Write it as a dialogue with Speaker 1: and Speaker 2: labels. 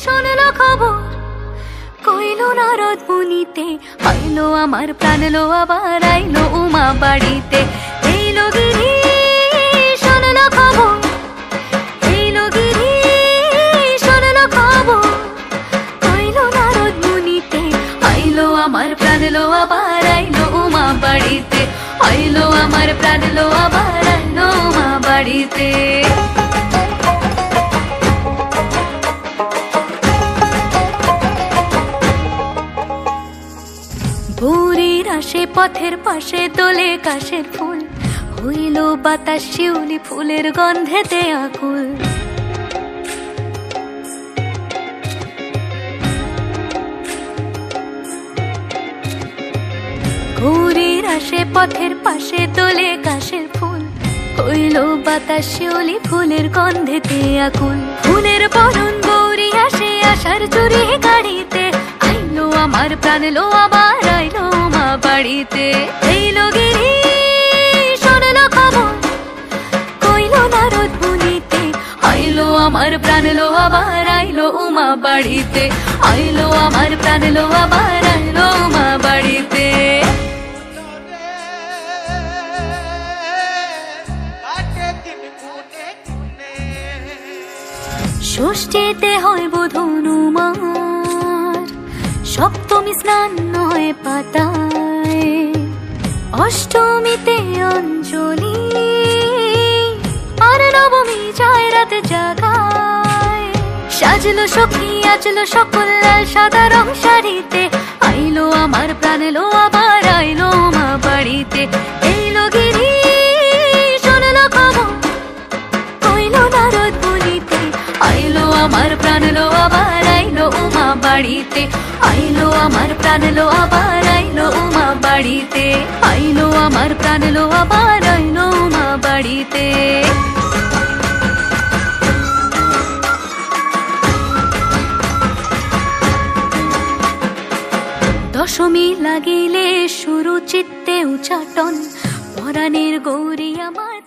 Speaker 1: শুনলো খবর কইলো নারদ মুনিতে, আইলো আমার প্রাণ লো আবার আইলো উমা বাড়িতে। এইলো গিরি শুনলো খবর, এইলো গিরি শুনলো খবর কইলো নারদ মুনিতে, আইলো আমার প্রাণ লো আবার আইলো উমা বাড়িতে, আইলো আমার প্রাণ লো আবার আইলো উমা বাড়িতে। ভোরের আসে পথের পাশে দোলে কাশের ফুল, হইল বাতাস শিউলি ফুলের গন্ধেতে আকুল। ভোরের আসে পথের পাশে দোলে কাশের ফুল, হইল বাতাস শিউলি ফুলের গন্ধেতে আকুল। ফুলের বরণ গৌরী আসে আশার চুরি গাড়িতে, আইলো আমার প্রাণ লো আবার আইলো মা বাড়িতে। এইলো গিরি শুনলো খবর কইলো নারদ মুনিতে, আইলো আমার প্রাণ লো আবার আইলো উমা বাড়িতে, আইলো আমার প্রাণ লো আবার আইলো উমা বাড়িতে। ষষ্ঠীতে হয় বোধনুমার, সপ্তমী স্নান নয় পাতায়, অষ্টমীতে অঞ্জলি আর নবমী যায় রাতে জাগায়। সাজলো সখী আজলো সকল লাল সাদা রং শাড়িতে, আইলো আমার প্রাণ লো আবার আইলো মা বাড়িতে। এইলো গিরি শুনলো খবর কইলো নারদ মুনিতে, আইলো আমার প্রাণ লো আবার আইলো উমা বাড়িতে, আইলো আমার প্রাণ লো আবার আইলো উমা বাড়িতে, আইলো আমার প্রাণ লো আবার আইলো উমা বাড়িতে। দশমী লাগিলে শুরু চিত্তে উচাটন, পরাণের গৌরী আমার।